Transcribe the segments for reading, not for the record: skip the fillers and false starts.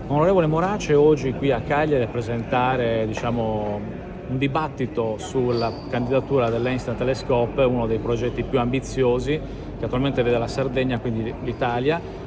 Onorevole Morace, oggi qui a Cagliari a presentare un dibattito sulla candidatura dell'Einstein Telescope, uno dei progetti più ambiziosi che attualmente vede la Sardegna, quindi l'Italia,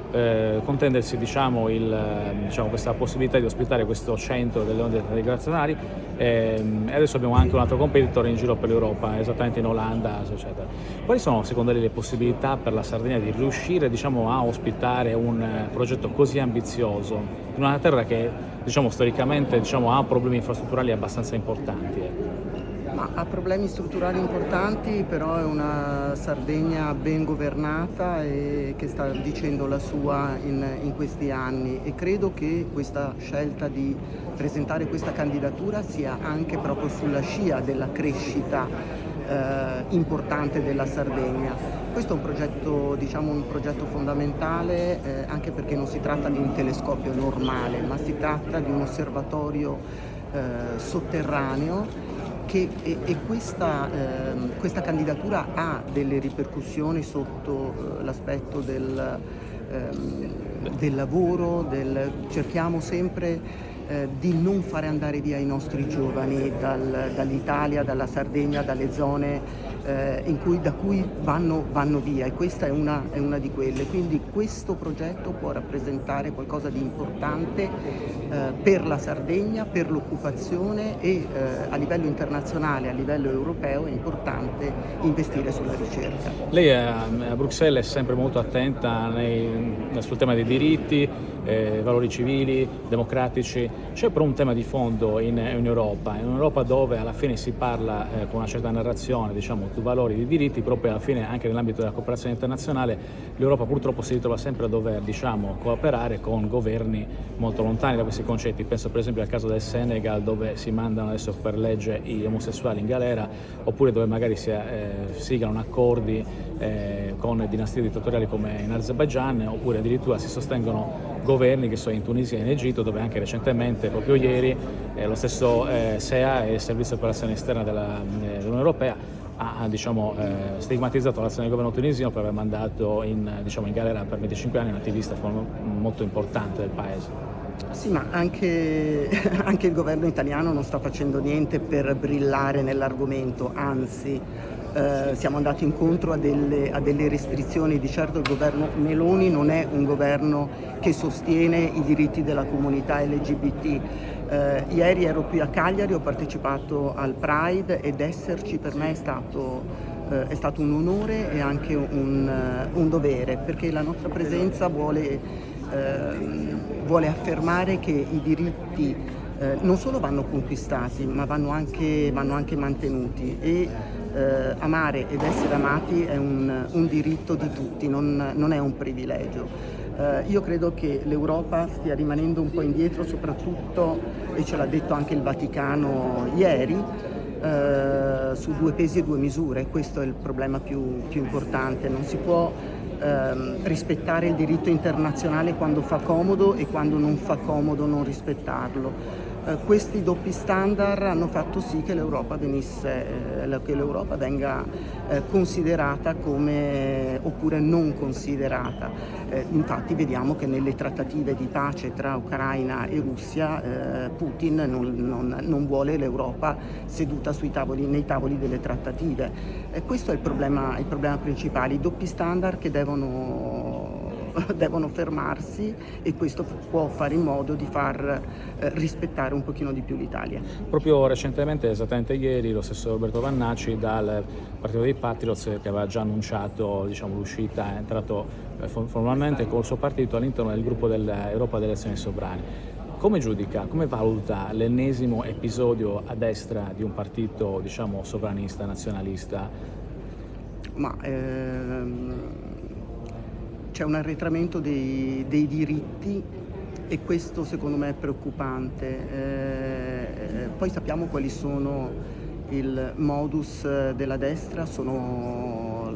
contendersi questa possibilità di ospitare questo centro delle onde gravitazionali, e adesso abbiamo anche un altro competitor in giro per l'Europa, esattamente in Olanda, eccetera. Quali sono secondo lei le possibilità per la Sardegna di riuscire a ospitare un progetto così ambizioso in una terra che storicamente ha problemi infrastrutturali abbastanza importanti? Ma ha problemi strutturali importanti, però è una Sardegna ben governata e che sta dicendo la sua in questi anni, e credo che questa scelta di presentare questa candidatura sia anche proprio sulla scia della crescita importante della Sardegna. Questo è un progetto fondamentale, anche perché non si tratta di un telescopio normale, ma si tratta di un osservatorio sotterraneo questa candidatura ha delle ripercussioni sotto l'aspetto del lavoro, cerchiamo sempre di non fare andare via i nostri giovani dall'Italia, dalla Sardegna, dalle zone da cui vanno via, e questa è una di quelle. Quindi questo progetto può rappresentare qualcosa di importante per la Sardegna, per l'occupazione, e a livello internazionale, a livello europeo è importante investire sulla ricerca. Lei a Bruxelles è sempre molto attenta sul tema dei diritti, valori civili, democratici. C'è però un tema di fondo in Europa dove alla fine si parla con una certa narrazione di valori di diritti, proprio alla fine anche nell'ambito della cooperazione internazionale l'Europa purtroppo si ritrova sempre a dover cooperare con governi molto lontani da questi concetti. Penso per esempio al caso del Senegal, dove si mandano adesso per legge gli omosessuali in galera, oppure dove magari si siglano accordi con dinastie dittatoriali come in Azerbaijan, oppure addirittura si sostengono governi che sono in Tunisia e in Egitto, dove anche recentemente, proprio ieri, lo stesso SEA e il Servizio per l'azione esterna dell'Unione Europea ha stigmatizzato l'azione del governo tunisino per aver mandato in galera per 25 anni un attivista molto importante del paese. Sì, ma anche il governo italiano non sta facendo niente per brillare nell'argomento, anzi siamo andati incontro a delle restrizioni. Di certo il governo Meloni non è un governo che sostiene i diritti della comunità LGBT. Ieri ero qui a Cagliari, ho partecipato al Pride, ed esserci per me è stato un onore e anche un dovere, perché la nostra presenza vuole affermare che i diritti non solo vanno conquistati, ma vanno anche mantenuti, e amare ed essere amati è un diritto di tutti, non è un privilegio. Io credo che l'Europa stia rimanendo un po' indietro, soprattutto, e ce l'ha detto anche il Vaticano ieri, su due pesi e due misure. Questo è il problema più importante. Non si può rispettare il diritto internazionale quando fa comodo, e quando non fa comodo non rispettarlo. Questi doppi standard hanno fatto sì che l'Europa venga considerata come, oppure non considerata. Infatti vediamo che nelle trattative di pace tra Ucraina e Russia Putin non vuole l'Europa seduta nei tavoli delle trattative. Questo è il problema principale, i doppi standard che devono fermarsi, e questo può fare in modo di far rispettare un pochino di più l'Italia. Proprio recentemente, esattamente ieri, lo stesso Roberto Vannacci dal partito dei Patriots, che aveva già annunciato l'uscita, è entrato formalmente col suo partito all'interno del gruppo dell'Europa delle elezioni sovrane. Come giudica, come valuta l'ennesimo episodio a destra di un partito sovranista, nazionalista? Ma c'è un arretramento dei diritti, e questo secondo me è preoccupante. Poi sappiamo quali sono il modus della destra, sono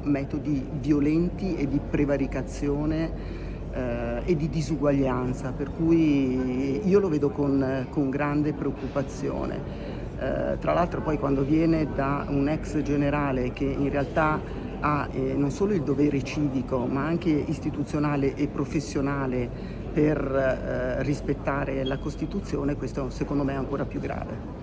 metodi violenti e di prevaricazione e di disuguaglianza, per cui io lo vedo con grande preoccupazione. Tra l'altro poi quando viene da un ex generale che in realtà ha non solo il dovere civico, ma anche istituzionale e professionale per rispettare la Costituzione, questo secondo me è ancora più grave.